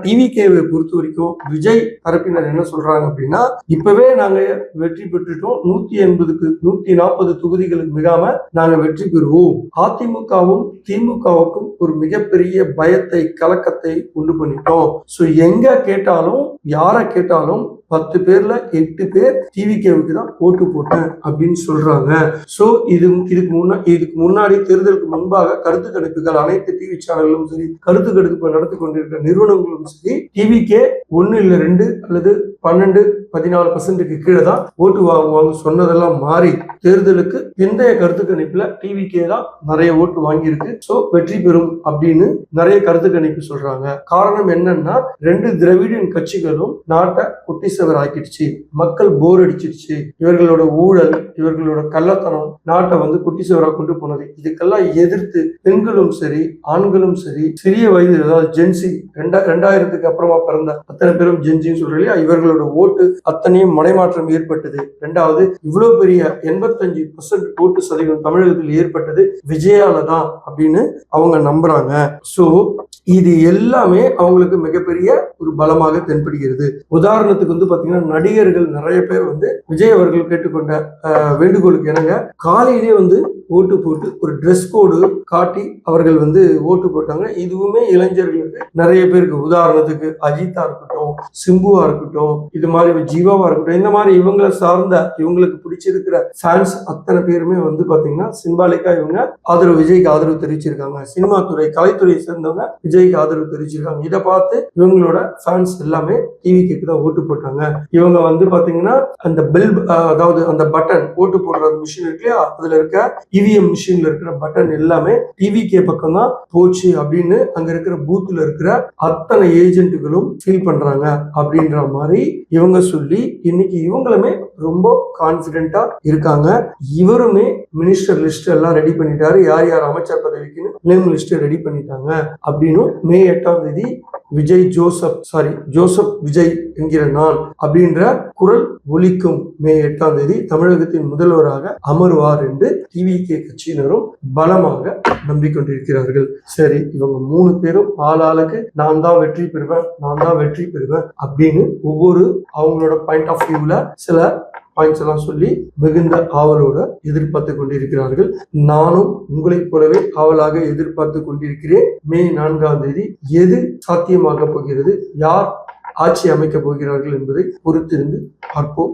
டிவிகேவை பொறுத்த வரைக்கும் விஜய் தரப்பினர் என்ன சொல்றாங்க அப்படின்னா, இப்பவே நாங்க வெற்றி பெற்றுட்டோம், 180க்கு 140 தொகுதிகளுக்கு மிகாம நாங்க வெற்றி பெறுவோம். அதிமுகவும் திமுகவுக்கும் ஒரு மிகப்பெரிய பயத்தை, கலக்கத்தை உண்டு பண்ணிட்டோம். சோ எங்க கேட்டாலும், யார கேட்டாலும் 10 பேர்ல 8 பேர் டிவிகேவுக்கு தான் ஓட்டு போட்டேன் அப்படின்னு சொல்றாங்க. சோ இதுக்கு முன்னாடி தேர்தலுக்கு முன்பாக கருத்து கணிப்புகள் அனைத்து டிவி சேனல்களும் சரி, கருத்து கணிப்பு நடத்தி கொண்டிருக்கிற நிறுவனங்களும் சரி, டிவிகே 1 இல்ல 2 அல்லது 12-14% கீழே தான் ஓட்டு வாங்குவாங்க சொன்னதெல்லாம் மாறி தேர்தலுக்கு பிந்தைய கருத்து கணிப்புல டிவிகே தான் நிறைய ஓட்டு வாங்கியிருக்கு. சோ வெற்றி பெறும் அப்படின்னு நிறைய கருத்து கணிப்பு சொல்றாங்க. காரணம் என்னன்னா, 2 திராவிடியன் கட்சிகளும் நாட்டை குட்டி செவர் ஆக்கிடுச்சு, மக்கள் போர் அடிச்சிருச்சு, இவர்களோட ஊழல், இவர்களோட கள்ளத்தனம் நாட்டை குட்டி செவரா கொண்டு போனது. இதுக்கெல்லாம் எதிர்த்து பெண்களும் சரி, ஆண்களும் சரி, சிறிய வயது, அதாவது ஜென்சி 2000க்கு அப்புறமா பிறந்த அத்தனை பேரும் ஜென்சின்னு சொல்ற இல்லையா, இவர்களோட ஓட்டு அத்தனையும் மடைமாற்றம் ஏற்பட்டது. 2வது, இவ்வளவு பெரிய 85% ஓட்டு சதவீதம் தமிழகத்தில் ஏற்பட்டது விஜயால தான் அப்படின்னு அவங்க நம்புறாங்க. சோ இது எல்லாமே அவங்களுக்கு மிகப்பெரிய ஒரு பலமாக தென்படுகிறது. உதாரணத்துக்கு பாத்தீங்கன்னா, நடிகர்கள் நிறைய பேர் விஜய் அவர்கள் கேட்டுக்கொண்ட வேண்டுகோளுக்கு இணங்க காலையிலே ஓட்டு போட்டு ஒரு ட்ரெஸ் கோடு காட்டி அவர்கள் ஓட்டு போட்டாங்க. இதுவுமே இளைஞர்களுக்கு நிறைய பேருக்கு, உதாரணத்துக்கு அஜித்தா இருக்கட்டும், சிம்புவா இருக்கட்டும், இது மாதிரி ஜீவாவா இருக்கட்டும், இந்த மாதிரி இவங்களை சார்ந்த, இவங்களுக்கு பிடிச்சிருக்கிற ஃபேன்ஸ் அத்தனை பேருமே பாத்தீங்கன்னா சிம்பாலிக்கா இவங்க விஜய்க்கு ஆதரவு தெரிவிச்சிருக்காங்க. சினிமா துறை, கலைத்துறையை சேர்ந்தவங்க விஜய்க்கு ஆதரவு தெரிவிச்சிருக்காங்க. இதை பார்த்து இவங்களோட ஃபேன்ஸ் எல்லாமே டிவிகேக்கு தான் ஓட்டு போட்டாங்க. இவங்க பாத்தீங்கன்னா அந்த பெல், அதாவது அந்த பட்டன், ஓட்டு போடுற மிஷின் இருக்கு இல்லையா, அதுல இருக்க இவிஎம் மிஷின்ல இருக்கிற பட்டன் எல்லாமே டிவிகே பக்கம் தான் போச்சு அப்படின்னு அங்க இருக்கிற பூத்ல இருக்கிற அத்தனை ஏஜென்ட்டுகளும் ஃபீல் பண்றாங்க அப்படின்ற மாதிரி இவங்க சொல்லி இன்னைக்கு இவங்களுமே ரொம்ப கான்பிடென்டா இருக்காங்க. இவருமே மினிஸ்டர் லிஸ்ட் எல்லாம் ரெடி பண்ணிட்டாரு, யார் யார் அமைச்சர் பதவிக்குன்னு நேம் லிஸ்ட் ரெடி பண்ணிட்டாங்க அப்படின்னு மே 8ஆம் தேதி ஜோசப் விஜய் என்கிற நான் அப்படின்ற குரல் ஒலிக்கும். மே 8ஆம் தேதி தமிழகத்தின் முதல்வராக அமர்வார் என்று டிவிகே கட்சியினரும் பலமாக நம்பிக்கொண்டிருக்கிறார்கள். சரி, இவங்க 3 பேரும் ஆளாளுக்கு நான் தான் வெற்றி பெறுவேன் அப்படின்னு ஒவ்வொரு அவங்களோட பாயிண்ட் ஆஃப் வியூல சில பாயிண்ட்ஸ் எல்லாம் சொல்லி மிகுந்த ஆவலோட எதிர்பார்த்து கொண்டிருக்கிறார்கள். நானும் உங்களைப் போலவே ஆவலாக எதிர்பார்த்து கொண்டிருக்கிறேன். மே 4ஆம் தேதி எது சாத்தியமாக போகிறது, யார் ஆட்சி அமைக்கப் போகிறார்கள் என்பதை பொறுத்திருந்து பார்ப்போம்.